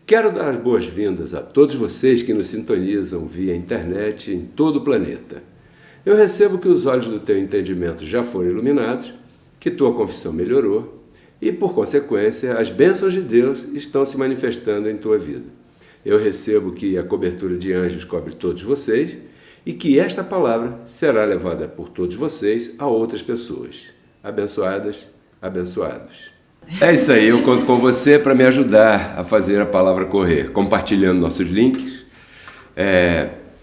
Quero dar as boas-vindas a todos vocês que nos sintonizam via internet em todo o planeta. Eu recebo que os olhos do teu entendimento já foram iluminados, que tua confissão melhorou e, por consequência, as bênçãos de Deus estão se manifestando em tua vida. Eu recebo que a cobertura de anjos cobre todos vocês e que esta palavra será levada por todos vocês a outras pessoas. Abençoadas, abençoados. É isso aí, eu conto com você para me ajudar a fazer a palavra correr, compartilhando nossos links.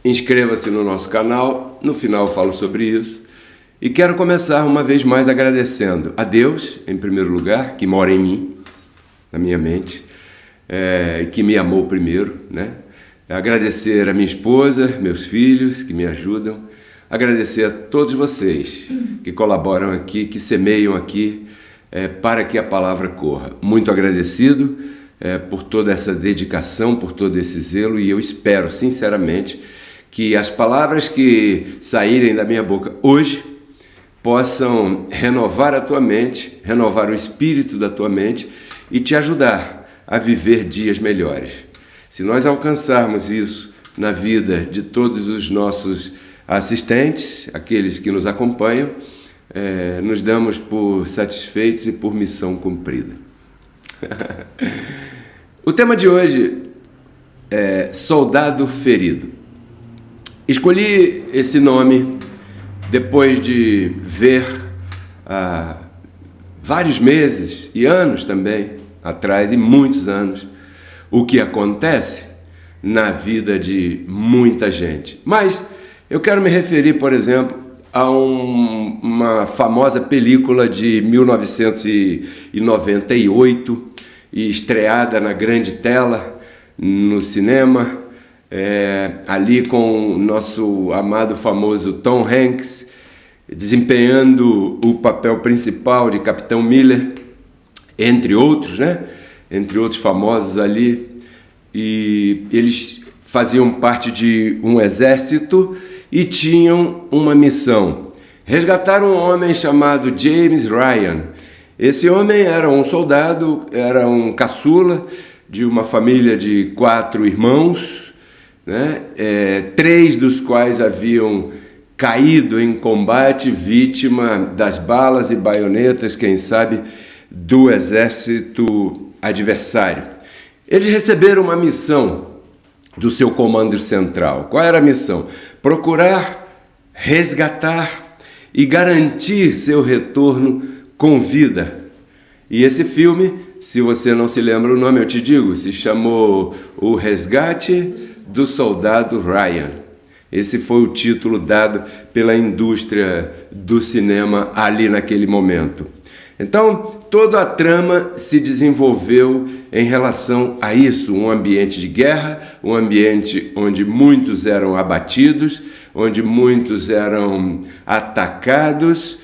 Inscreva-se no nosso canal, no final eu falo sobre isso. E quero começar uma vez mais agradecendo a Deus, em primeiro lugar, que mora em mim, na minha mente, que me amou primeiro, né? Agradecer a minha esposa, meus filhos que me ajudam, agradecer a todos vocês que colaboram aqui, que semeiam aqui, para que a palavra corra. Muito agradecido por toda essa dedicação, por todo esse zelo, e eu espero sinceramente que as palavras que saírem da minha boca hoje possam renovar a tua mente, renovar o espírito da tua mente e te ajudar a viver dias melhores. Se nós alcançarmos isso na vida de todos os nossos assistentes, aqueles que nos acompanham, nos damos por satisfeitos e por missão cumprida. O tema de hoje é Soldado Ferido. Escolhi esse nome depois de ver vários meses e anos também atrás, e muitos anos, o que acontece na vida de muita gente. Mas eu quero me referir, por exemplo, a uma famosa película de 1998, estreada na grande tela, no cinema, ali com o nosso amado famoso Tom Hanks, desempenhando o papel principal de Capitão Miller, entre outros, né? Entre outros famosos ali, e eles faziam parte de um exército e tinham uma missão: resgatar um homem chamado James Ryan. Esse homem era um soldado, era um caçula de uma família de 4 irmãos, né? 3 dos quais haviam caído em combate, vítima das balas e baionetas, quem sabe, do exército adversário. Eles receberam uma missão do seu comando central. Qual era a missão? Procurar, resgatar e garantir seu retorno com vida. E esse filme, se você não se lembra o nome, eu te digo, se chamou O Resgate do Soldado Ryan. Esse foi o título dado pela indústria do cinema ali naquele momento. Então, toda a trama se desenvolveu em relação a isso, um ambiente de guerra, um ambiente onde muitos eram abatidos, onde muitos eram atacados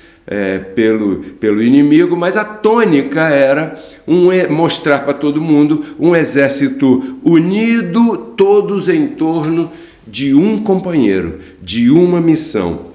pelo inimigo, mas a tônica era mostrar para todo mundo um exército unido, todos em torno de um companheiro, de uma missão.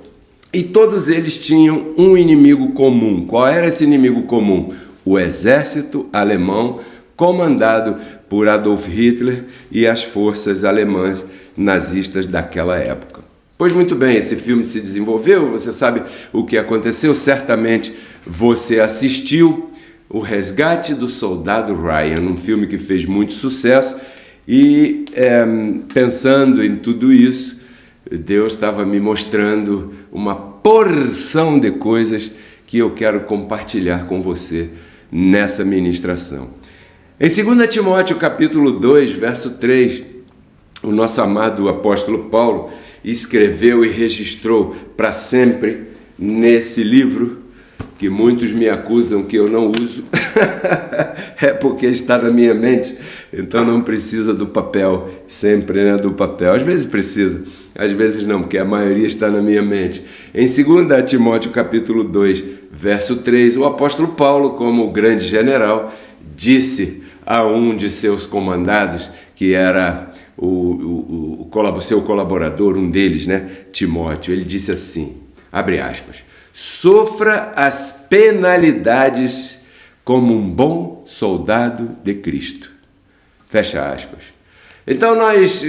E todos eles tinham um inimigo comum. Qual era esse inimigo comum? O exército alemão, comandado por Adolf Hitler e as forças alemãs nazistas daquela época. Pois muito bem, esse filme se desenvolveu, você sabe o que aconteceu, certamente você assistiu O Resgate do Soldado Ryan, um filme que fez muito sucesso, e pensando em tudo isso, Deus estava me mostrando uma porção de coisas que eu quero compartilhar com você nessa ministração. Em 2 Timóteo capítulo 2, verso 3, o nosso amado apóstolo Paulo escreveu e registrou para sempre nesse livro, que muitos me acusam que eu não uso, é porque está na minha mente, então não precisa do papel, sempre, né, do papel. Às vezes precisa, às vezes não, porque a maioria está na minha mente. Em 2 Timóteo capítulo 2, verso 3, o apóstolo Paulo, como grande general, disse a um de seus comandados, que era o seu colaborador, um deles, né, Timóteo, ele disse assim, abre aspas, sofra as penalidades como um bom soldado de Cristo. Fecha aspas. Então nós,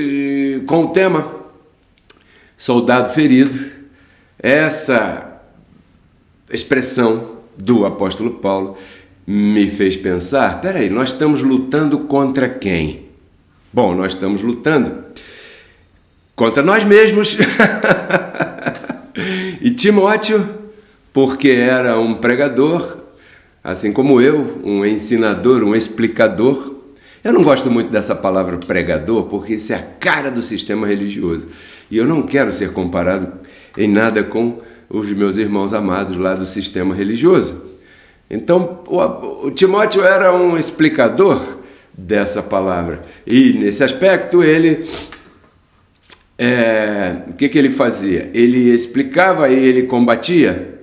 com o tema soldado ferido, essa expressão do apóstolo Paulo me fez pensar, peraí, nós estamos lutando contra quem? Bom, nós estamos lutando contra nós mesmos. E Timóteo, porque era um pregador, assim como eu, um ensinador, um explicador. Eu não gosto muito dessa palavra pregador, porque isso é a cara do sistema religioso. E eu não quero ser comparado em nada com os meus irmãos amados lá do sistema religioso. Então, o Timóteo era um explicador dessa palavra. E, nesse aspecto, ele... o que ele fazia? Ele explicava e ele combatia.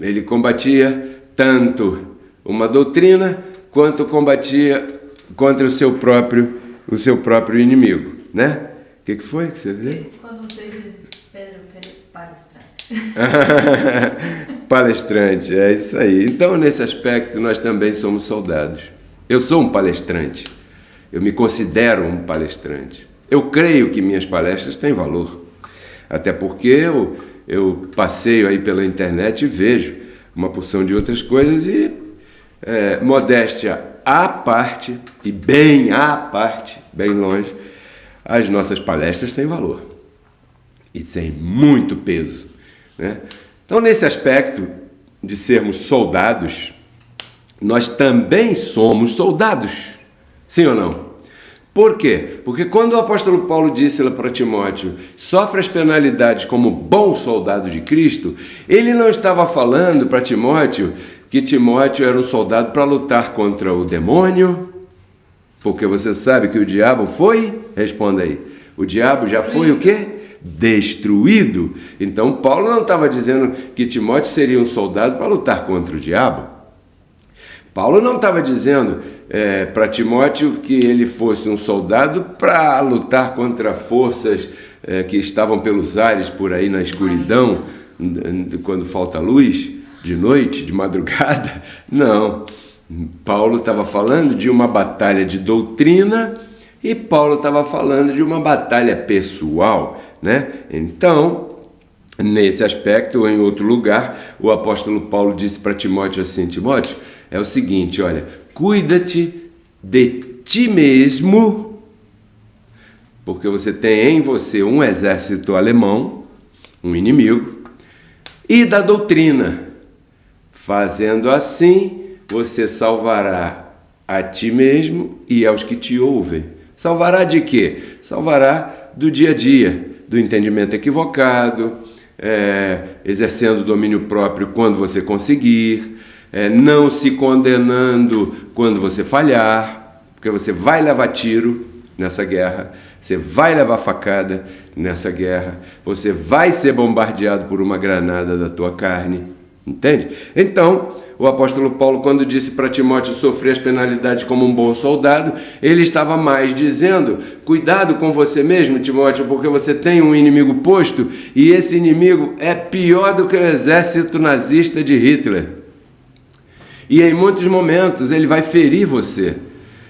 Ele combatia tanto uma doutrina, quanto combatia contra o seu próprio inimigo, né? O que foi que você viu? Quando teve Pedro palestrante. Palestrante, é isso aí. Então, nesse aspecto, nós também somos soldados. Eu sou um palestrante. Eu me considero um palestrante. Eu creio que minhas palestras têm valor. Até porque eu passeio aí pela internet e vejo uma porção de outras coisas e, modéstia à parte, e bem à parte, bem longe, as nossas palestras têm valor. E têm muito peso, né? Então, nesse aspecto de sermos soldados, nós também somos soldados. Sim ou não? Por quê? Porque quando o apóstolo Paulo disse lá para Timóteo, sofre as penalidades como bom soldado de Cristo, ele não estava falando para Timóteo que Timóteo era um soldado para lutar contra o demônio, porque você sabe que o diabo foi? Responda aí. O diabo já foi o quê? Destruído. Então Paulo não estava dizendo que Timóteo seria um soldado para lutar contra o diabo. Paulo não estava dizendo para Timóteo que ele fosse um soldado para lutar contra forças que estavam pelos ares por aí na escuridão, quando falta luz, de noite, de madrugada. Não. Paulo estava falando de uma batalha de doutrina e Paulo estava falando de uma batalha pessoal, né? Então, nesse aspecto, ou em outro lugar, o apóstolo Paulo disse para Timóteo assim, Timóteo, é o seguinte, olha, cuida-te de ti mesmo, porque você tem em você um exército alemão, um inimigo, e da doutrina. Fazendo assim, você salvará a ti mesmo e aos que te ouvem. Salvará de quê? Salvará do dia a dia, do entendimento equivocado, exercendo domínio próprio quando você conseguir, não se condenando quando você falhar, porque você vai levar tiro nessa guerra, você vai levar facada nessa guerra, você vai ser bombardeado por uma granada da tua carne, entende? Então, o apóstolo Paulo, quando disse para Timóteo sofrer as penalidades como um bom soldado, ele estava mais dizendo, cuidado com você mesmo, Timóteo, porque você tem um inimigo posto, e esse inimigo é pior do que o exército nazista de Hitler. E em muitos momentos ele vai ferir você,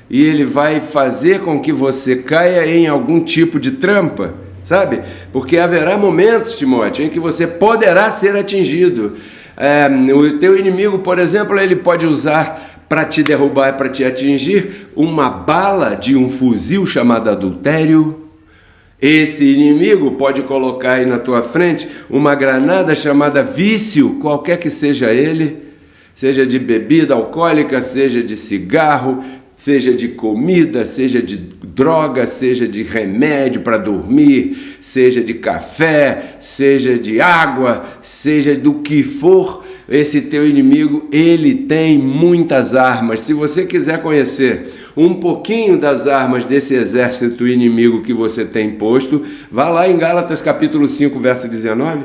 e ele vai fazer com que você caia em algum tipo de trampa, sabe? Porque haverá momentos, Timóteo, em que você poderá ser atingido. O teu inimigo, por exemplo, ele pode usar para te derrubar, para te atingir, uma bala de um fuzil chamado adultério. Esse inimigo pode colocar aí na tua frente uma granada chamada vício, qualquer que seja ele, seja de bebida alcoólica, seja de cigarro, seja de comida, seja de droga, seja de remédio para dormir, seja de café, seja de água, seja do que for, esse teu inimigo, ele tem muitas armas. Se você quiser conhecer um pouquinho das armas desse exército inimigo que você tem posto, vá lá em Gálatas capítulo 5, verso 19.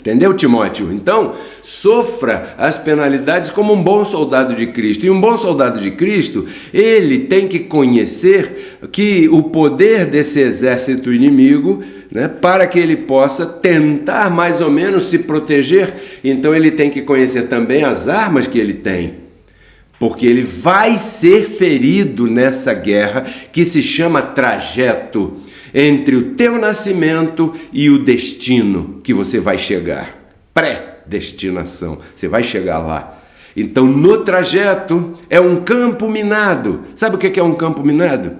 Entendeu, Timóteo? Então, sofra as penalidades como um bom soldado de Cristo. E um bom soldado de Cristo, ele tem que conhecer que o poder desse exército inimigo, né, para que ele possa tentar mais ou menos se proteger, então ele tem que conhecer também as armas que ele tem. porque ele vai ser ferido nessa guerra que se chama trajeto entre o teu nascimento e o destino que você vai chegar. Predestinação, você vai chegar lá. Então, no trajeto é um campo minado. Sabe o que é um campo minado?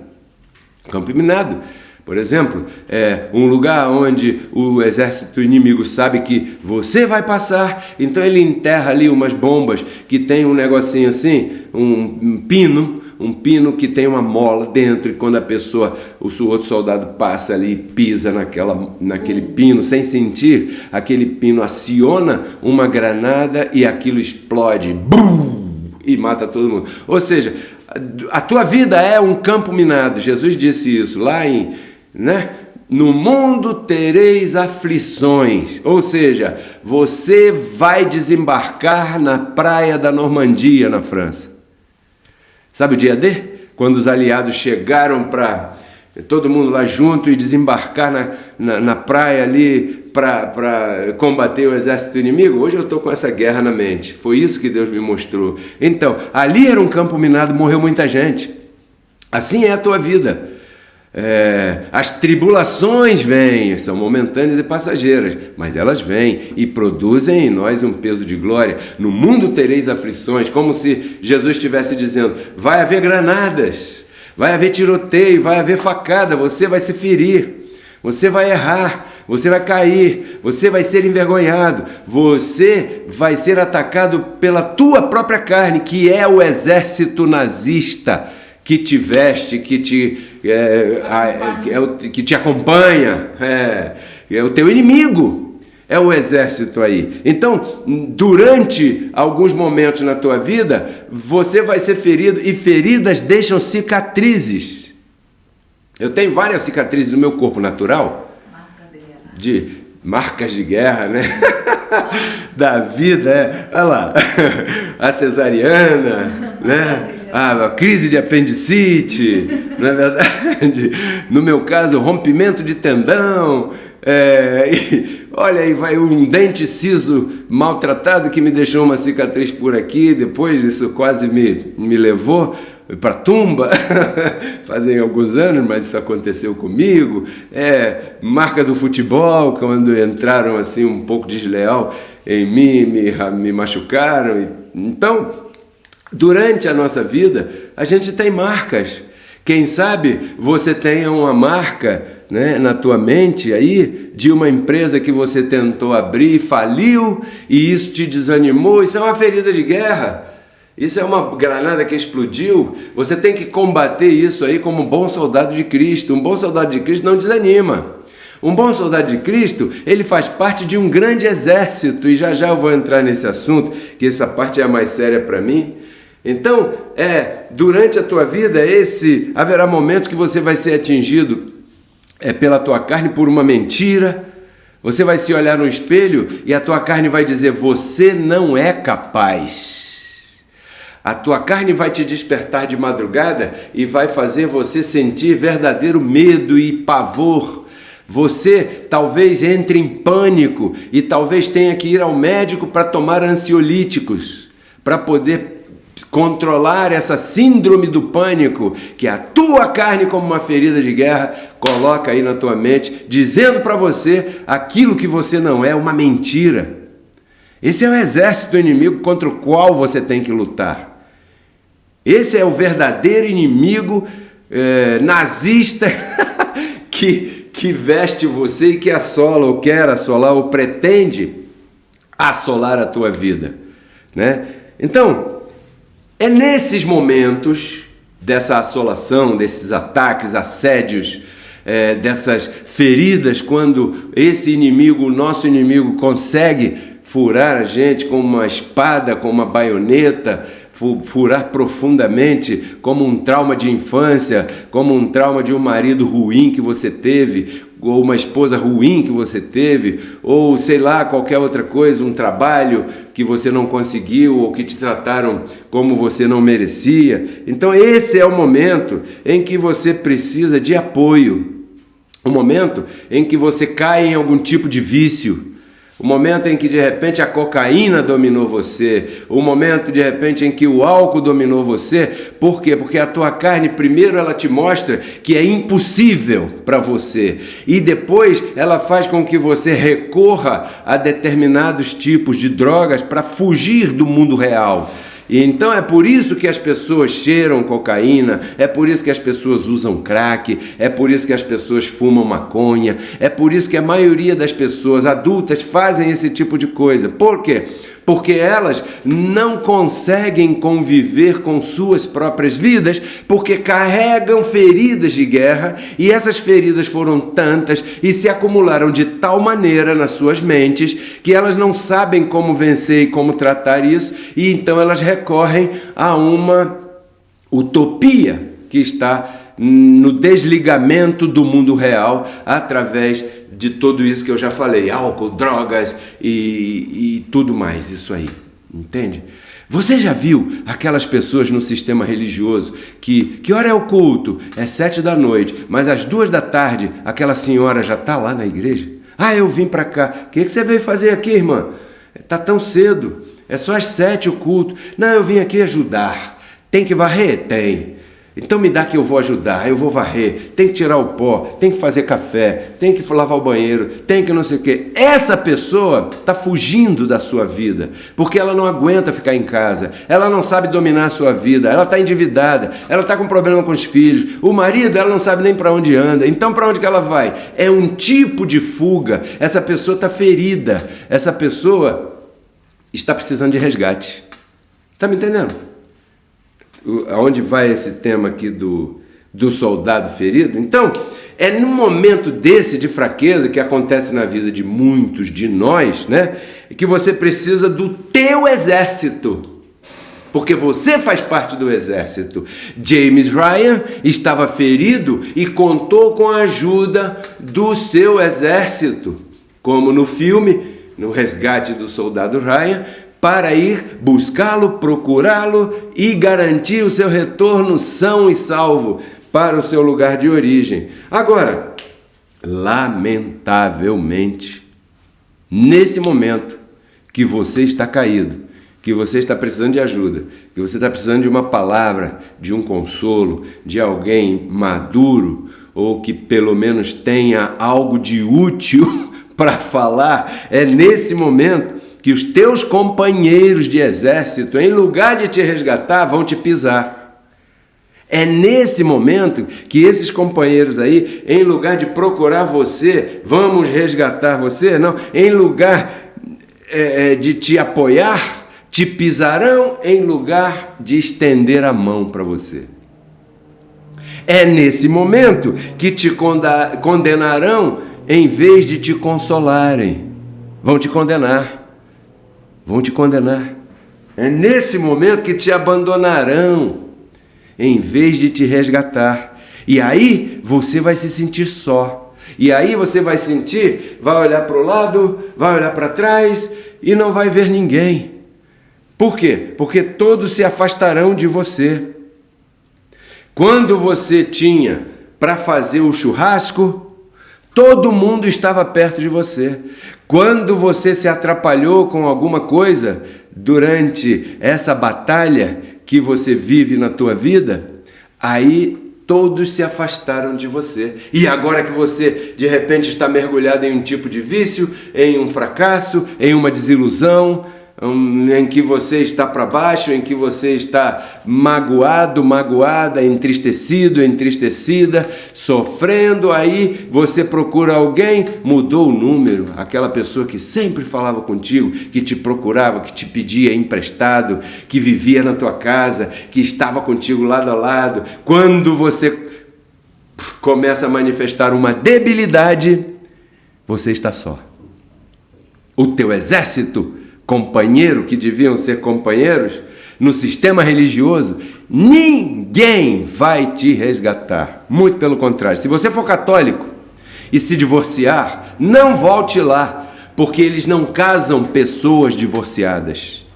Campo minado, por exemplo, é um lugar onde o exército inimigo sabe que você vai passar, então ele enterra ali umas bombas que tem um negocinho assim, um pino que tem uma mola dentro, e quando a pessoa, o outro soldado passa ali e pisa naquele pino sem sentir, aquele pino aciona uma granada e aquilo explode, bum, e mata todo mundo. Ou seja, a tua vida é um campo minado. Jesus disse isso lá no mundo tereis aflições, ou seja, você vai desembarcar na praia da Normandia, na França. Sabe o dia D? Quando os aliados chegaram para todo mundo lá junto e desembarcar na praia ali para combater o exército inimigo? Hoje eu estou com essa guerra na mente. Foi isso que Deus me mostrou. Então, ali era um campo minado, morreu muita gente. Assim é a tua vida. As tribulações vêm, são momentâneas e passageiras, mas elas vêm e produzem em nós um peso de glória. No mundo tereis aflições, como se Jesus estivesse dizendo, vai haver granadas, vai haver tiroteio, vai haver facada, você vai se ferir, você vai errar, você vai cair, você vai ser envergonhado, você vai ser atacado pela tua própria carne, que é o exército nazista, que te veste, que te acompanha, é o teu inimigo, é o exército aí. Então, durante alguns momentos na tua vida, você vai ser ferido, e feridas deixam cicatrizes. Eu tenho várias cicatrizes no meu corpo natural, de marcas de guerra, né? Da vida, olha lá, a cesariana, né? A crise de apendicite, não é verdade? No meu caso, rompimento de tendão, olha aí, vai um dente ciso maltratado que me deixou uma cicatriz por aqui, depois isso quase me levou para a tumba, fazem alguns anos, mas isso aconteceu comigo, marca do futebol, quando entraram assim um pouco desleal em mim, me machucaram, então... Durante a nossa vida, a gente tem marcas. Quem sabe você tenha uma marca, né, na tua mente aí, de uma empresa que você tentou abrir, faliu, e isso te desanimou. Isso é uma ferida de guerra. Isso é uma granada que explodiu. Você tem que combater isso aí como um bom soldado de Cristo. Um bom soldado de Cristo não desanima. Um bom soldado de Cristo, ele faz parte de um grande exército. E já eu vou entrar nesse assunto, que essa parte é a mais séria para mim. Então, durante a tua vida, haverá momentos que você vai ser atingido pela tua carne por uma mentira. Você vai se olhar no espelho e a tua carne vai dizer, você não é capaz. A tua carne vai te despertar de madrugada e vai fazer você sentir verdadeiro medo e pavor. Você talvez entre em pânico e talvez tenha que ir ao médico para tomar ansiolíticos, para poder controlar essa síndrome do pânico que a tua carne, como uma ferida de guerra, coloca aí na tua mente, dizendo para você aquilo que você não é, uma mentira. Esse é o exército inimigo contra o qual você tem que lutar. Esse é o verdadeiro inimigo nazista que veste você e que assola, ou quer assolar, ou pretende assolar a tua vida, né? Então, é nesses momentos dessa assolação, desses ataques, assédios, dessas feridas, quando esse inimigo, o nosso inimigo, consegue furar a gente com uma espada, com uma baioneta, furar profundamente, como um trauma de infância, como um trauma de um marido ruim que você teve, ou uma esposa ruim que você teve, ou sei lá, qualquer outra coisa, um trabalho que você não conseguiu, ou que te trataram como você não merecia. Então esse é o momento em que você precisa de apoio, o momento em que você cai em algum tipo de vício, O momento em que de repente a cocaína dominou você, o momento de repente em que o álcool dominou você. Por quê? Porque a tua carne primeiro ela te mostra que é impossível para você e depois ela faz com que você recorra a determinados tipos de drogas para fugir do mundo real. E então é por isso que as pessoas cheiram cocaína, é por isso que as pessoas usam crack, é por isso que as pessoas fumam maconha, é por isso que a maioria das pessoas adultas fazem esse tipo de coisa. Por quê? Porque elas não conseguem conviver com suas próprias vidas, porque carregam feridas de guerra, e essas feridas foram tantas e se acumularam de tal maneira nas suas mentes que elas não sabem como vencer e como tratar isso, e então elas recorrem a uma utopia que está no desligamento do mundo real através de tudo isso que eu já falei, álcool, drogas e tudo mais, isso aí, entende? Você já viu aquelas pessoas no sistema religioso que hora é o culto? É 7 da noite, mas às 2 da tarde aquela senhora já está lá na igreja? Ah, eu vim para cá. O que você veio fazer aqui, irmã? Está tão cedo, é só às 7 o culto. Não, eu vim aqui ajudar. Tem que varrer? Tem. Então me dá que eu vou ajudar, eu vou varrer, tem que tirar o pó, tem que fazer café, tem que lavar o banheiro, tem que não sei o quê. Essa pessoa está fugindo da sua vida, porque ela não aguenta ficar em casa, ela não sabe dominar a sua vida, ela está endividada, ela está com problema com os filhos, o marido, ela não sabe nem para onde anda, então para onde que ela vai? É um tipo de fuga, essa pessoa está ferida, essa pessoa está precisando de resgate. Está me entendendo? Aonde vai esse tema aqui do soldado ferido? Então, é num momento desse de fraqueza que acontece na vida de muitos de nós, né? Que você precisa do teu exército, porque você faz parte do exército. James Ryan estava ferido e contou com a ajuda do seu exército, como no filme, no Resgate do Soldado Ryan, para ir buscá-lo, procurá-lo e garantir o seu retorno são e salvo para o seu lugar de origem. Agora, lamentavelmente, nesse momento que você está caído, que você está precisando de ajuda, que você está precisando de uma palavra, de um consolo, de alguém maduro ou que pelo menos tenha algo de útil para falar, é nesse momento que os teus companheiros de exército, em lugar de te resgatar, vão te pisar. É nesse momento que esses companheiros aí, em lugar de procurar você, vamos resgatar você, não, em lugar de te apoiar, te pisarão em lugar de estender a mão para você. É nesse momento que te condenarão em vez de te consolarem. Vão te condenar. Vão te condenar. É nesse momento que te abandonarão, em vez de te resgatar. E aí você vai se sentir só. E aí você vai sentir, vai olhar para o lado, vai olhar para trás e não vai ver ninguém. Por quê? Porque todos se afastarão de você. Quando você tinha para fazer o churrasco, todo mundo estava perto de você. Quando você se atrapalhou com alguma coisa durante essa batalha que você vive na tua vida, aí todos se afastaram de você. E agora que você de repente está mergulhado em um tipo de vício, em um fracasso, em uma desilusão, em que você está para baixo, em que você está magoado, magoada, entristecido, entristecida, sofrendo, aí você procura alguém, mudou o número, aquela pessoa que sempre falava contigo, que te procurava, que te pedia emprestado, que vivia na tua casa, que estava contigo lado a lado. Quando você começa a manifestar uma debilidade, você está só. O teu exército companheiro, que deviam ser companheiros, no sistema religioso, ninguém vai te resgatar. Muito pelo contrário. Se você for católico e se divorciar, não volte lá, porque eles não casam pessoas divorciadas.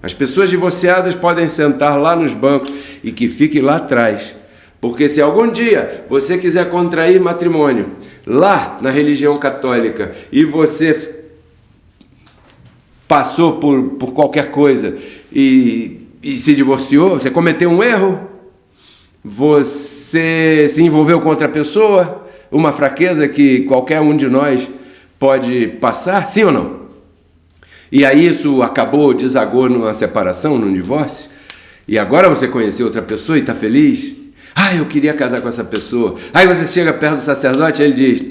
As pessoas divorciadas podem sentar lá nos bancos e que fiquem lá atrás. Porque se algum dia você quiser contrair matrimônio lá na religião católica e você passou por qualquer coisa e se divorciou, você cometeu um erro, você se envolveu com outra pessoa, uma fraqueza que qualquer um de nós pode passar, sim ou não? E aí isso acabou, desagou numa separação, num divórcio, e agora você conheceu outra pessoa e está feliz? Ah, eu queria casar com essa pessoa. Aí você chega perto do sacerdote e ele diz,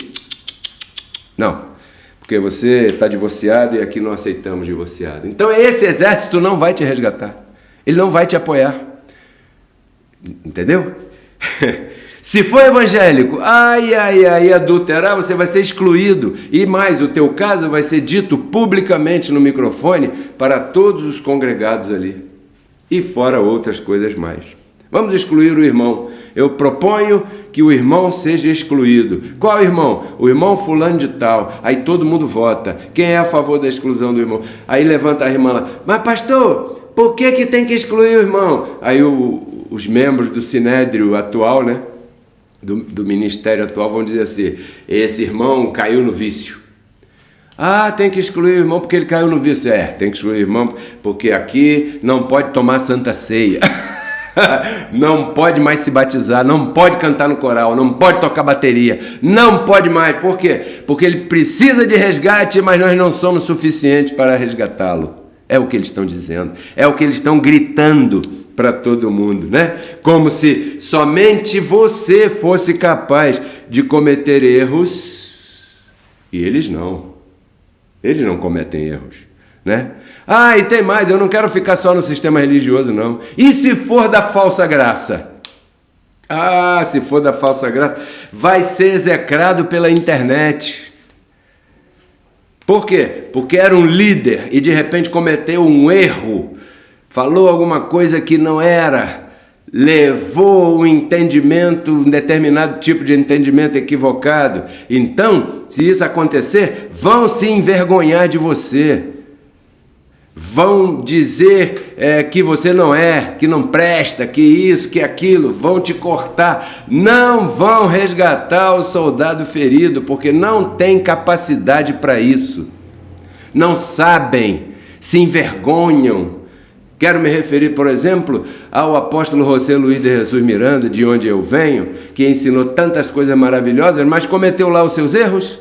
não, porque você está divorciado e aqui não aceitamos divorciado. Então esse exército não vai te resgatar, ele não vai te apoiar, entendeu? Se for evangélico, adulterar, você vai ser excluído. E mais, o teu caso vai ser dito publicamente no microfone para todos os congregados ali. E fora outras coisas mais. Vamos excluir o irmão. Eu proponho que o irmão seja excluído. Qual irmão? O irmão fulano de tal. Aí todo mundo vota. Quem é a favor da exclusão do irmão? Aí levanta a irmã lá. Mas pastor, por que tem que excluir o irmão? Aí os membros do sinédrio atual, né? Do ministério atual vão dizer assim, esse irmão caiu no vício. Ah, tem que excluir o irmão porque ele caiu no vício. Tem que excluir o irmão porque aqui não pode tomar santa ceia. Não pode mais se batizar, não pode cantar no coral, não pode tocar bateria, não pode mais. Por quê? Porque ele precisa de resgate, mas nós não somos suficientes para resgatá-lo. É o que eles estão dizendo, é o que eles estão gritando para todo mundo, né? Como se somente você fosse capaz de cometer erros e eles não cometem erros, né? Ah, e tem mais, eu não quero ficar só no sistema religioso, não. E se for da falsa graça? Ah, se for da falsa graça, vai ser execrado pela internet. Por quê? Porque era um líder e de repente cometeu um erro, falou alguma coisa que não era, levou um entendimento, um determinado tipo de entendimento equivocado. Então, se isso acontecer, vão se envergonhar de você. Vão dizer que você não é, que não presta, que isso, que aquilo, vão te cortar, não vão resgatar o soldado ferido, porque não tem capacidade para isso, não sabem, se envergonham. Quero me referir, por exemplo, ao apóstolo José Luiz de Jesus Miranda, de onde eu venho, que ensinou tantas coisas maravilhosas, mas cometeu lá os seus erros.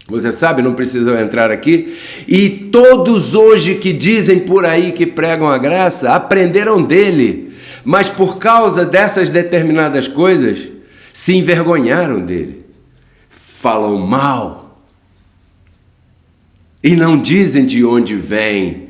Você sabe, não precisa entrar aqui. E todos hoje que dizem por aí que pregam a graça, aprenderam dele. Mas por causa dessas determinadas coisas, se envergonharam dele. Falam mal. E não dizem de onde vem.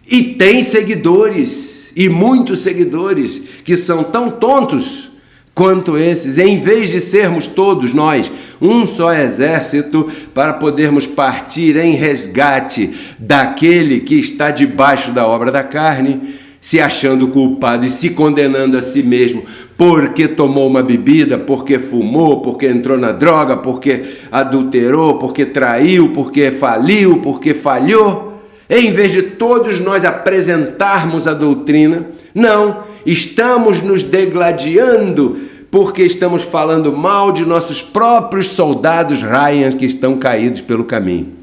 E tem seguidores, e muitos seguidores, que são tão tontos quanto esses, em vez de sermos todos nós um só exército para podermos partir em resgate daquele que está debaixo da obra da carne, se achando culpado e se condenando a si mesmo porque tomou uma bebida, porque fumou, porque entrou na droga, porque adulterou, porque traiu, porque faliu, porque falhou. Em vez de todos nós apresentarmos a doutrina, não, estamos nos degladiando porque estamos falando mal de nossos próprios soldados Ryan que estão caídos pelo caminho.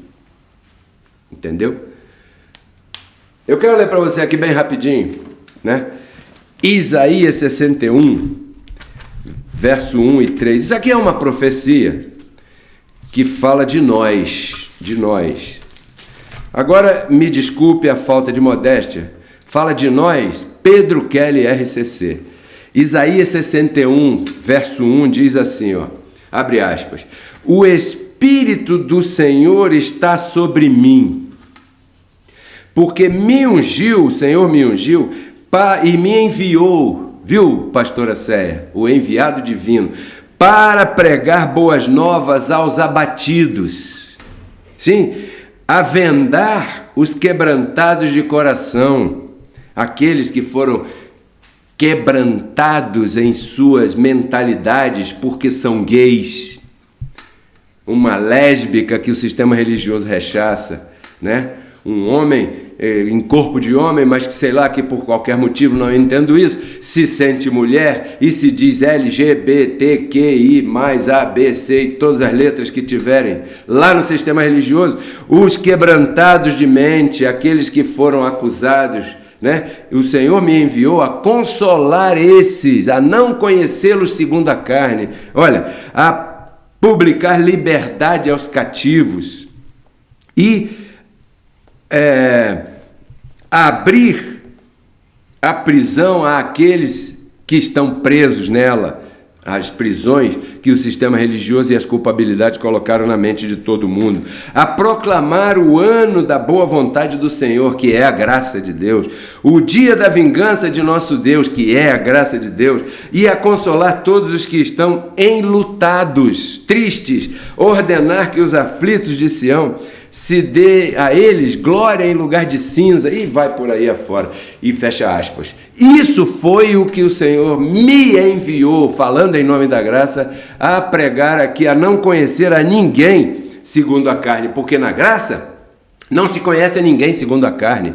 Entendeu? Eu quero ler para você aqui bem rapidinho, né? Isaías 61, verso 1 e 3. Isso aqui é uma profecia que fala de nós, Agora, me desculpe a falta de modéstia, fala de nós, Pedro Kelly RCC. Isaías 61, verso 1 diz assim, abre aspas, o Espírito do Senhor está sobre mim, porque me ungiu, o Senhor me ungiu, e me enviou, viu, pastora Céia, o enviado divino, para pregar boas novas aos abatidos, sim, a vendar os quebrantados de coração, aqueles que foram quebrantados em suas mentalidades porque são gays, uma lésbica que o sistema religioso rechaça, né? Um homem em corpo de homem, mas que sei lá, que por qualquer motivo, não entendo isso, se sente mulher e se diz LGBTQI, mais A, B, C e todas as letras que tiverem lá no sistema religioso, os quebrantados de mente, aqueles que foram acusados, né? O Senhor me enviou a consolar esses, a não conhecê-los segundo a carne, olha, a publicar liberdade aos cativos e abrir a prisão àqueles que estão presos nela, as prisões que o sistema religioso e as culpabilidades colocaram na mente de todo mundo, a proclamar o ano da boa vontade do Senhor, que é a graça de Deus, o dia da vingança de nosso Deus, que é a graça de Deus, e a consolar todos os que estão enlutados, tristes, ordenar que os aflitos de Sião se dê a eles glória em lugar de cinza, e vai por aí afora, e fecha aspas. Isso foi o que o Senhor me enviou, falando em nome da graça, a pregar aqui, a não conhecer a ninguém segundo a carne, porque na graça não se conhece a ninguém segundo a carne.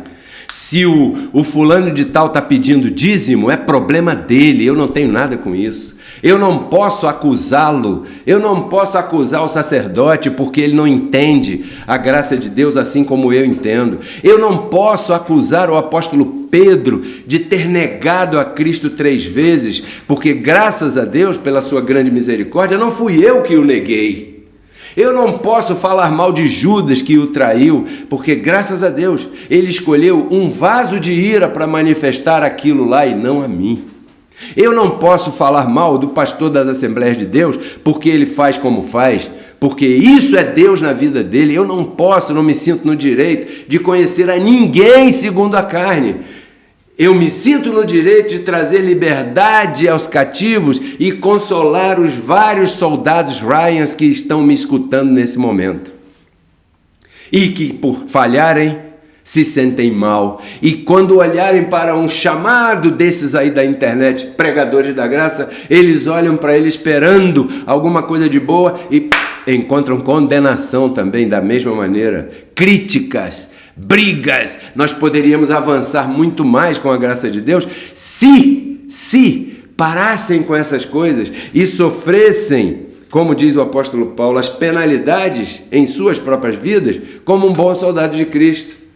Se o fulano de tal está pedindo dízimo, é problema dele, eu não tenho nada com isso. Eu não posso acusá-lo, eu não posso acusar o sacerdote porque ele não entende a graça de Deus assim como eu entendo. Eu não posso acusar o apóstolo Pedro de ter negado a Cristo 3 vezes, porque graças a Deus, pela sua grande misericórdia, não fui eu que o neguei. Eu não posso falar mal de Judas que o traiu, porque graças a Deus ele escolheu um vaso de ira para manifestar aquilo lá e não a mim. Eu não posso falar mal do pastor das Assembleias de Deus, porque ele faz como faz, porque isso é Deus na vida dele. Eu não posso, não me sinto no direito de conhecer a ninguém segundo a carne. Eu me sinto no direito de trazer liberdade aos cativos e consolar os vários soldados Ryans que estão me escutando nesse momento. E que por falharem, se sentem mal, e quando olharem para um chamado desses aí da internet, pregadores da graça, eles olham para ele esperando alguma coisa de boa e encontram condenação também da mesma maneira, críticas, brigas. Nós poderíamos avançar muito mais com a graça de Deus se parassem com essas coisas e sofressem, como diz o apóstolo Paulo, as penalidades em suas próprias vidas, como um bom soldado de Cristo.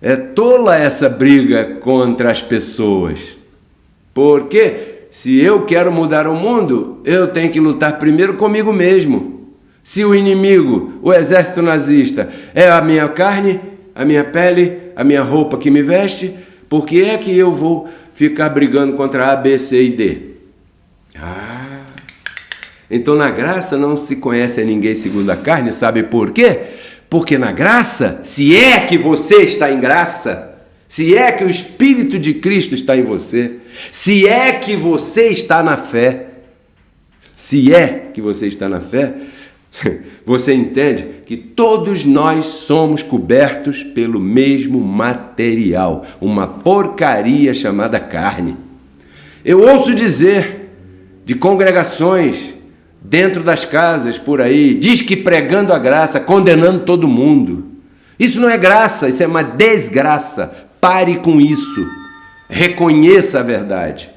É tola essa briga contra as pessoas, porque se eu quero mudar o mundo, eu tenho que lutar primeiro comigo mesmo. Se o inimigo, o exército nazista, é a minha carne, a minha pele, a minha roupa que me veste, por que é que eu vou ficar brigando contra A, B, C e D? Então na graça não se conhece a ninguém segundo a carne, sabe por quê? Porque na graça, se é que você está em graça, se é que o Espírito de Cristo está em você, se é que você está na fé, você entende que todos nós somos cobertos pelo mesmo material, uma porcaria chamada carne. Eu ouço dizer de congregações dentro das casas, por aí, diz que pregando a graça, condenando todo mundo. Isso não é graça, isso é uma desgraça. Pare com isso. Reconheça a verdade.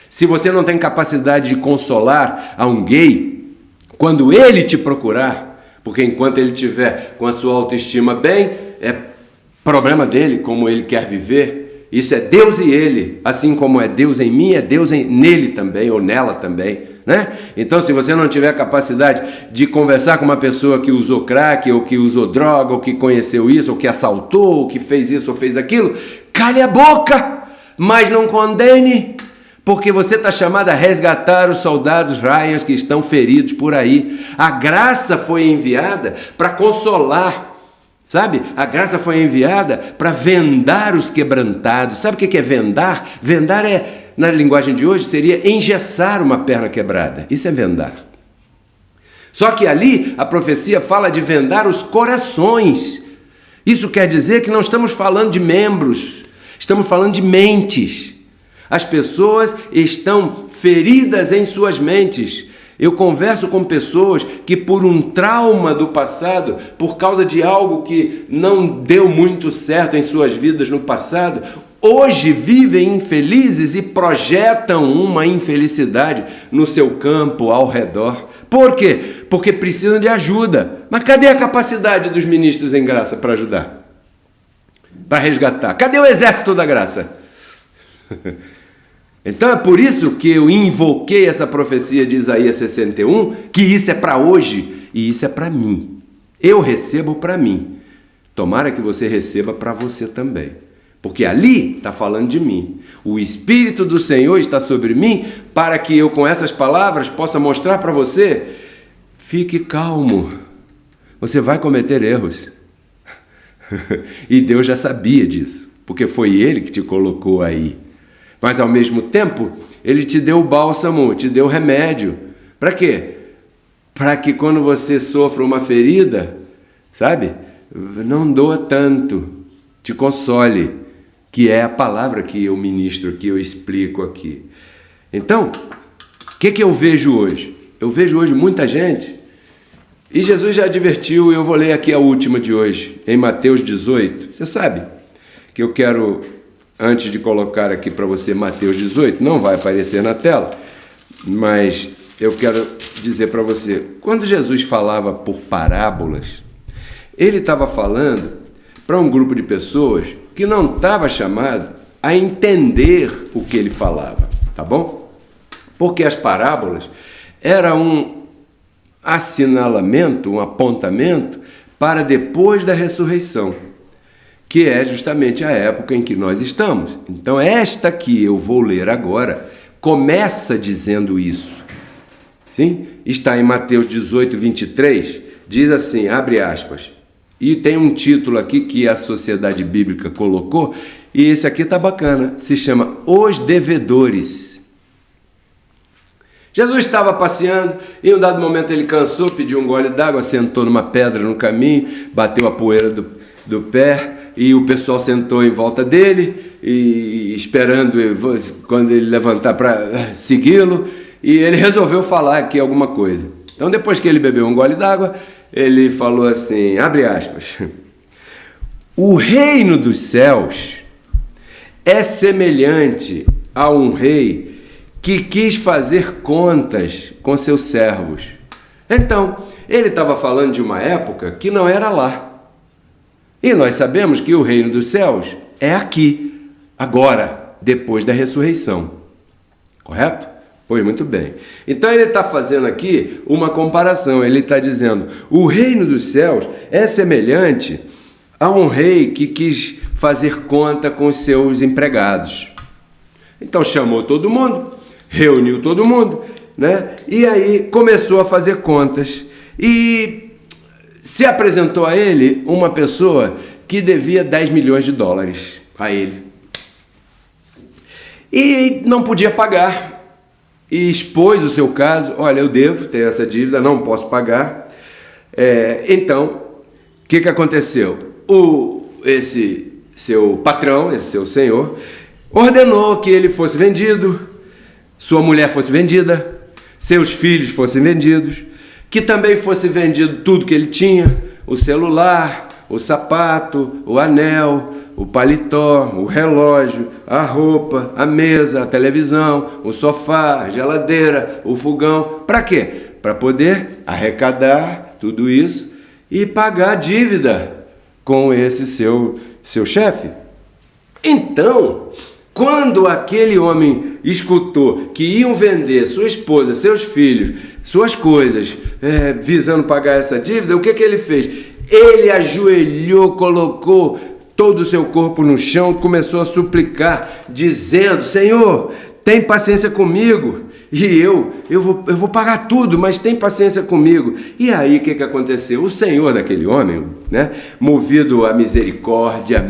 Se você não tem capacidade de consolar a um gay, quando ele te procurar, porque enquanto ele estiver com a sua autoestima bem, é problema dele, como ele quer viver. Isso é Deus e ele, assim como é Deus em mim, é Deus nele também, ou nela também. Né? Então, se você não tiver capacidade de conversar com uma pessoa que usou crack, ou que usou droga, ou que conheceu isso, ou que assaltou, ou que fez isso ou fez aquilo, cale a boca, mas não condene, porque você está chamado a resgatar os soldados Ryans que estão feridos por aí. A graça foi enviada para consolar, sabe? A graça foi enviada para vendar os quebrantados. Sabe o que é vendar? Vendar na linguagem de hoje, seria engessar uma perna quebrada. Isso é vendar. Só que ali a profecia fala de vendar os corações. Isso quer dizer que não estamos falando de membros, estamos falando de mentes. As pessoas estão feridas em suas mentes. Eu converso com pessoas que por um trauma do passado, por causa de algo que não deu muito certo em suas vidas no passado, hoje vivem infelizes e projetam uma infelicidade no seu campo, ao redor. Por quê? Porque precisam de ajuda. Mas cadê a capacidade dos ministros em graça para ajudar? Para resgatar? Cadê o exército da graça? Então é por isso que eu invoquei essa profecia de Isaías 61, que isso é para hoje e isso é para mim. Eu recebo para mim. Tomara que você receba para você também. Porque ali está falando de mim. O Espírito do Senhor está sobre mim para que eu com essas palavras possa mostrar para você: fique calmo, você vai cometer erros. E Deus já sabia disso, porque foi Ele que te colocou aí. Mas ao mesmo tempo, Ele te deu o bálsamo, te deu o remédio. Para quê? Para que quando você sofra uma ferida, sabe, não doa tanto, te console, que é a palavra que eu ministro, que eu explico aqui. Então, o que eu vejo hoje? Eu vejo hoje muita gente, e Jesus já advertiu, e eu vou ler aqui a última de hoje, em Mateus 18. Você sabe que eu quero, antes de colocar aqui para você Mateus 18, não vai aparecer na tela, mas eu quero dizer para você, quando Jesus falava por parábolas, ele estava falando para um grupo de pessoas que não estava chamado a entender o que ele falava, tá bom? Porque as parábolas eram um assinalamento, um apontamento para depois da ressurreição, que é justamente a época em que nós estamos. Então esta que eu vou ler agora começa dizendo isso. Sim? Está em Mateus 18, 23, diz assim, abre aspas, e tem um título aqui que a Sociedade Bíblica colocou, e esse aqui está bacana, se chama Os Devedores. Jesus estava passeando, e em um dado momento ele cansou, pediu um gole d'água, sentou numa pedra no caminho, bateu a poeira do pé, e o pessoal sentou em volta dele, e esperando quando ele levantar para segui-lo, e ele resolveu falar aqui alguma coisa. Então depois que ele bebeu um gole d'água, ele falou assim, abre aspas, o reino dos céus é semelhante a um rei que quis fazer contas com seus servos. Então, ele estava falando de uma época que não era lá. E nós sabemos que o reino dos céus é aqui, agora, depois da ressurreição. Correto? Pois muito bem. Então ele está fazendo aqui uma comparação. Ele está dizendo, o reino dos céus é semelhante a um rei que quis fazer conta com seus empregados. Então chamou todo mundo, reuniu todo mundo, né? E aí começou a fazer contas. E se apresentou a ele uma pessoa que devia 10 milhões de dólares a ele. E não podia pagar. E expôs o seu caso, olha, eu devo ter essa dívida, não posso pagar. Então, o que aconteceu? Esse seu patrão, esse seu senhor, ordenou que ele fosse vendido, sua mulher fosse vendida, seus filhos fossem vendidos, que também fosse vendido tudo que ele tinha, o celular, o sapato, o anel, o paletó, o relógio, a roupa, a mesa, a televisão, o sofá, a geladeira, o fogão. Para quê? Para poder arrecadar tudo isso e pagar a dívida com esse seu chefe. Então, quando aquele homem escutou que iam vender sua esposa, seus filhos, suas coisas, visando pagar essa dívida, o que ele fez? Ele ajoelhou, colocou todo o seu corpo no chão, começou a suplicar, dizendo, Senhor, tem paciência comigo, e eu vou pagar tudo, mas tem paciência comigo. E aí o que aconteceu? O Senhor daquele homem, né, movido a misericórdia,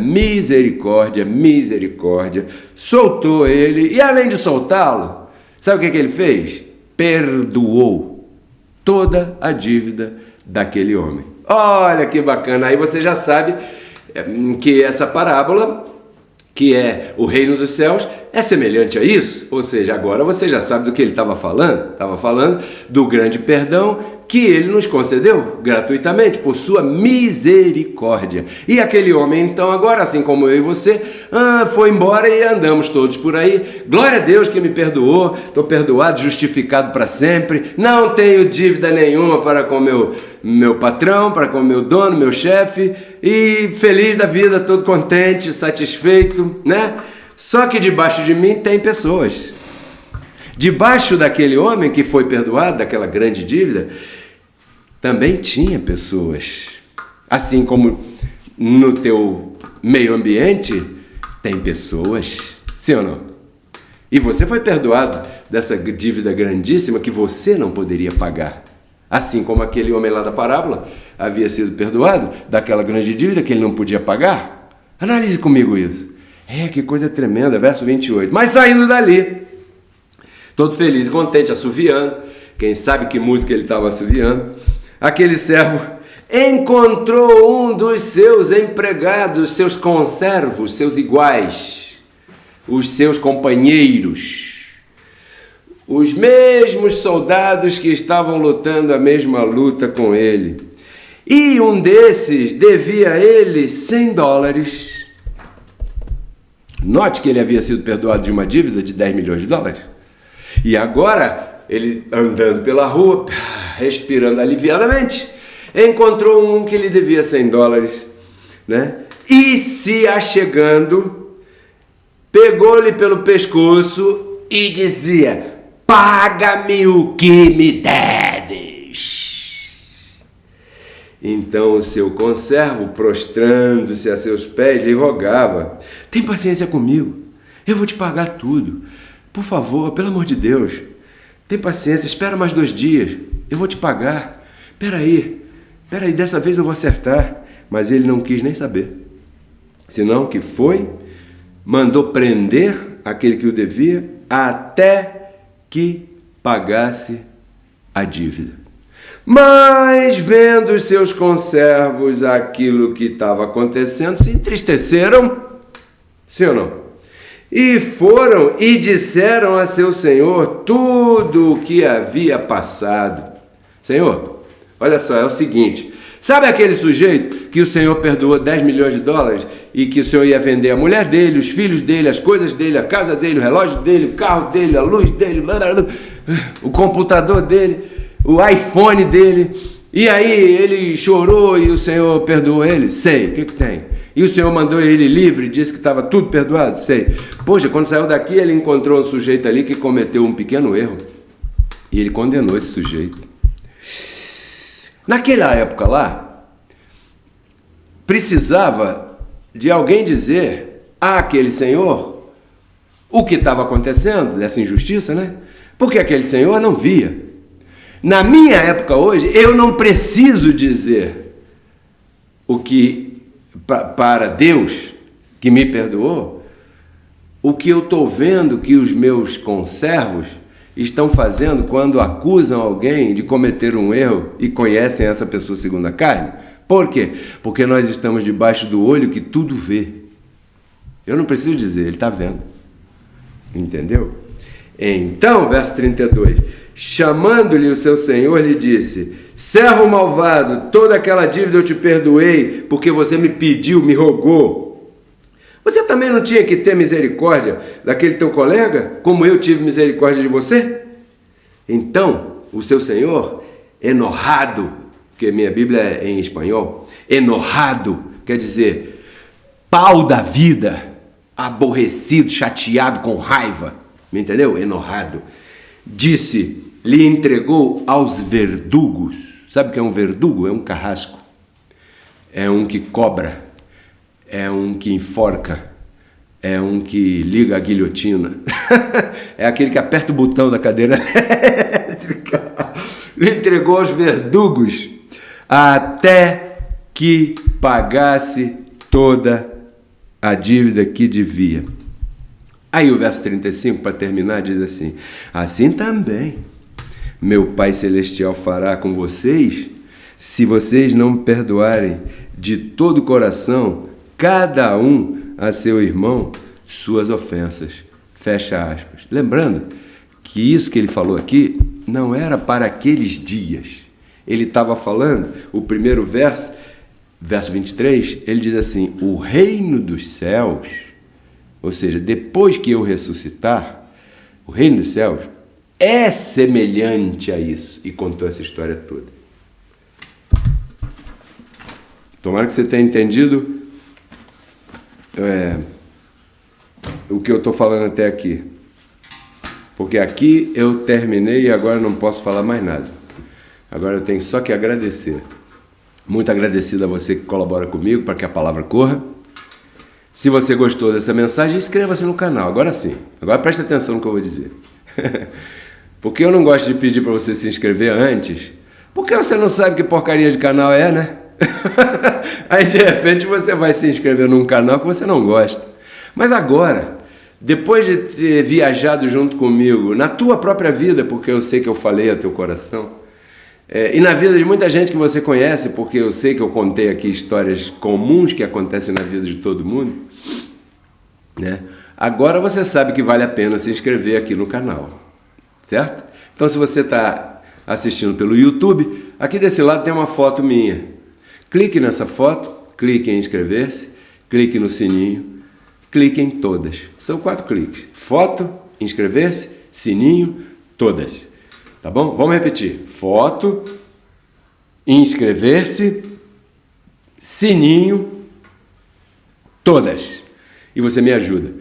soltou ele, e além de soltá-lo, sabe o que ele fez? Perdoou toda a dívida daquele homem. Olha que bacana, aí você já sabe que essa parábola, que é o reino dos céus, é semelhante a isso? Ou seja, agora você já sabe do que ele estava falando. Estava falando do grande perdão que ele nos concedeu gratuitamente por sua misericórdia. E aquele homem, então, agora, assim como eu e você, foi embora e andamos todos por aí. Glória a Deus que me perdoou, estou perdoado, justificado para sempre, não tenho dívida nenhuma para com meu patrão, para com meu dono, meu chefe, e feliz da vida, todo contente, satisfeito, né? Só que debaixo de mim tem pessoas. Debaixo daquele homem que foi perdoado, daquela grande dívida, também tinha pessoas. Assim como no teu meio ambiente, tem pessoas. Sim ou não? E você foi perdoado dessa dívida grandíssima que você não poderia pagar. Assim como aquele homem lá da parábola havia sido perdoado daquela grande dívida que ele não podia pagar. Analise comigo isso. Que coisa tremenda, verso 28. Mas saindo dali, todo feliz e contente, assoviando, quem sabe que música ele estava assoviando, aquele servo encontrou um dos seus empregados, seus conservos, seus iguais, os seus companheiros, os mesmos soldados que estavam lutando a mesma luta com ele. E um desses devia a ele $100. Note que ele havia sido perdoado de uma dívida de $10 milhões. E agora, ele andando pela rua, respirando aliviadamente, encontrou um que lhe devia $100, né? E se achegando, pegou-lhe pelo pescoço e dizia: paga-me o que me deves. Então o seu conservo, prostrando-se a seus pés, lhe rogava: tem paciência comigo, eu vou te pagar tudo. Por favor, pelo amor de Deus, tem paciência, espera mais 2 dias, eu vou te pagar. Peraí, dessa vez eu vou acertar. Mas ele não quis nem saber. Senão que foi, mandou prender aquele que o devia até que pagasse a dívida. Mas, vendo os seus conservos aquilo que estava acontecendo, se entristeceram, sim ou não? E foram e disseram a seu senhor tudo o que havia passado. Senhor, olha só, é o seguinte, sabe aquele sujeito que o senhor perdoou $10 milhões e que o senhor ia vender a mulher dele, os filhos dele, as coisas dele, a casa dele, o relógio dele, o carro dele, a luz dele, o computador dele, o iPhone dele, e aí ele chorou e o Senhor perdoou ele? Sei, o que tem? E o Senhor mandou ele livre, disse que estava tudo perdoado? Sei. Poxa, quando saiu daqui ele encontrou um sujeito ali que cometeu um pequeno erro e ele condenou esse sujeito. Naquela época lá, precisava de alguém dizer àquele senhor o que estava acontecendo, dessa injustiça, né? Porque aquele senhor não via. Na minha época hoje, eu não preciso dizer o que para Deus, que me perdoou, o que eu estou vendo que os meus conservos estão fazendo quando acusam alguém de cometer um erro e conhecem essa pessoa segundo a carne. Por quê? Porque nós estamos debaixo do olho que tudo vê. Eu não preciso dizer, ele está vendo. Entendeu? Então, verso 32, chamando-lhe o seu senhor, lhe disse: servo malvado, toda aquela dívida eu te perdoei, porque você me pediu, me rogou. Você também não tinha que ter misericórdia daquele teu colega, como eu tive misericórdia de você? Então, o seu senhor, enojado, porque minha Bíblia é em espanhol, enojado, quer dizer, pau da vida, aborrecido, chateado, com raiva, me entendeu? Enojado, disse, lhe entregou aos verdugos. Sabe o que é um verdugo? É um carrasco, é um que cobra, é um que enforca, é um que liga a guilhotina, é aquele que aperta o botão da cadeira elétrica. Lhe entregou aos verdugos até que pagasse toda a dívida que devia. Aí o verso 35, para terminar, diz assim: assim também meu Pai Celestial fará com vocês, se vocês não perdoarem de todo o coração, cada um a seu irmão, suas ofensas. fecha aspas. Lembrando que isso que ele falou aqui não era para aqueles dias. Ele estava falando, o primeiro verso 23, ele diz assim: o reino dos céus, ou seja, depois que eu ressuscitar, o reino dos céus é semelhante a isso. E contou essa história toda. Tomara que você tenha entendido o que eu estou falando até aqui. Porque aqui eu terminei e agora não posso falar mais nada. Agora eu tenho só que agradecer. Muito agradecido a você que colabora comigo para que a palavra corra. Se você gostou dessa mensagem, inscreva-se no canal. Agora sim. Agora preste atenção no que eu vou dizer. Porque eu não gosto de pedir para você se inscrever antes. Porque você não sabe que porcaria de canal é, né? Aí de repente você vai se inscrever num canal que você não gosta. Mas agora, depois de ter viajado junto comigo na tua própria vida, porque eu sei que eu falei ao teu coração, e na vida de muita gente que você conhece, porque eu sei que eu contei aqui histórias comuns que acontecem na vida de todo mundo, né? Agora você sabe que vale a pena se inscrever aqui no canal, certo? Então se você está assistindo pelo YouTube, aqui desse lado tem uma foto minha. Clique nessa foto, clique em inscrever-se, clique no sininho, clique em todas. São 4 cliques. Foto, inscrever-se, sininho, todas. Tá bom? Vamos repetir. Foto, inscrever-se, sininho, todas. E você me ajuda.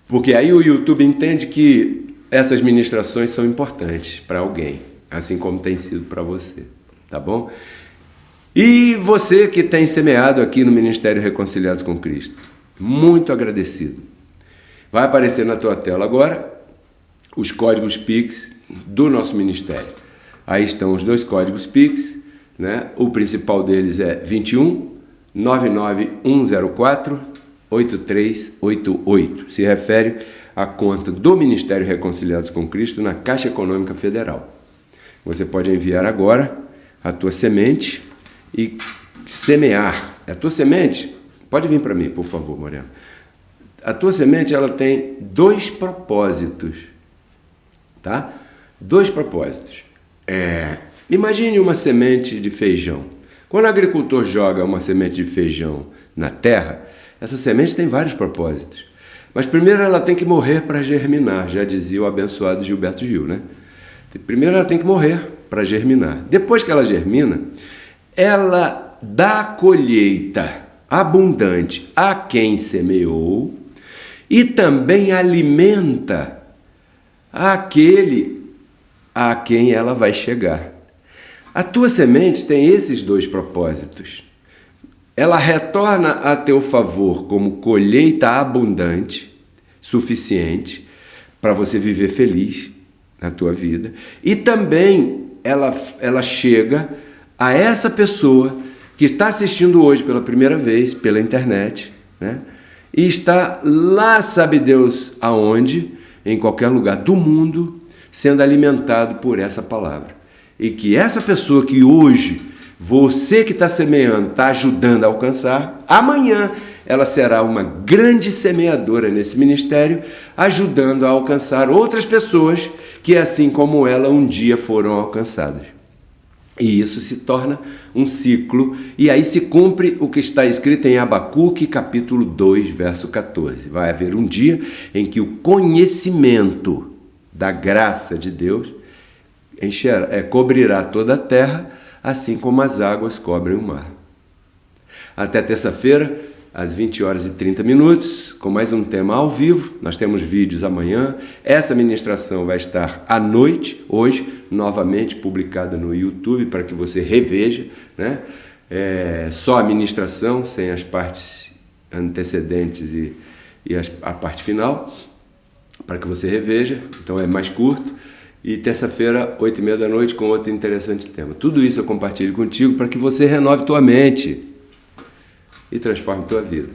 Porque aí o YouTube entende que essas ministrações são importantes para alguém, assim como tem sido para você. Tá bom? E você que tem semeado aqui no Ministério Reconciliados com Cristo, muito agradecido. Vai aparecer na tua tela agora os códigos Pix do nosso ministério. Aí estão os 2 códigos Pix, né? O principal deles é 21 99104 8388. Se refere à conta do Ministério Reconciliados com Cristo na Caixa Econômica Federal. Você pode enviar agora a tua semente e semear. A tua semente, pode vir para mim, por favor, Moreno. A tua semente, ela tem 2 propósitos, tá? 2 propósitos. Imagine uma semente de feijão. Quando o agricultor joga uma semente de feijão na terra, essa semente tem vários propósitos. Mas primeiro ela tem que morrer para germinar, já dizia o abençoado Gilberto Gil, né? Primeiro ela tem que morrer para germinar. Depois que ela germina, ela dá colheita abundante a quem semeou e também alimenta aquele a quem ela vai chegar. A tua semente tem esses 2 propósitos. Ela retorna a teu favor como colheita abundante, suficiente, para você viver feliz na tua vida. E também ela chega a essa pessoa que está assistindo hoje pela primeira vez, pela internet, né? E está lá, sabe Deus aonde, em qualquer lugar do mundo, sendo alimentado por essa palavra. E que essa pessoa que hoje, você que está semeando, está ajudando a alcançar, amanhã ela será uma grande semeadora nesse ministério, ajudando a alcançar outras pessoas que, assim como ela, um dia foram alcançadas. E isso se torna um ciclo, e aí se cumpre o que está escrito em Abacuque, capítulo 2, verso 14. Vai haver um dia em que o conhecimento da graça de Deus cobrirá toda a terra, assim como as águas cobrem o mar. Até terça-feira, às 20h30, com mais um tema ao vivo. Nós temos vídeos amanhã. Essa ministração vai estar à noite, hoje, novamente publicada no YouTube, para que você reveja, né? Só a ministração, sem as partes antecedentes e a parte final, para que você reveja. Então é mais curto. E terça-feira, 20h30, com outro interessante tema. Tudo isso eu compartilho contigo para que você renove tua mente e transforme tua vida.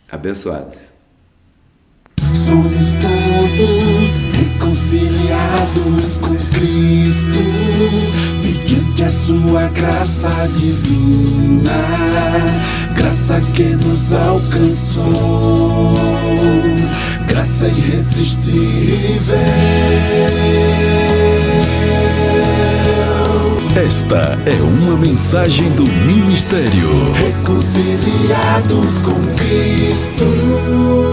Abençoados. Somos todos reconciliados com Cristo, mediante a sua graça divina, graça que nos alcançou. graça irresistível. Esta é uma mensagem do ministério Reconciliados com Cristo.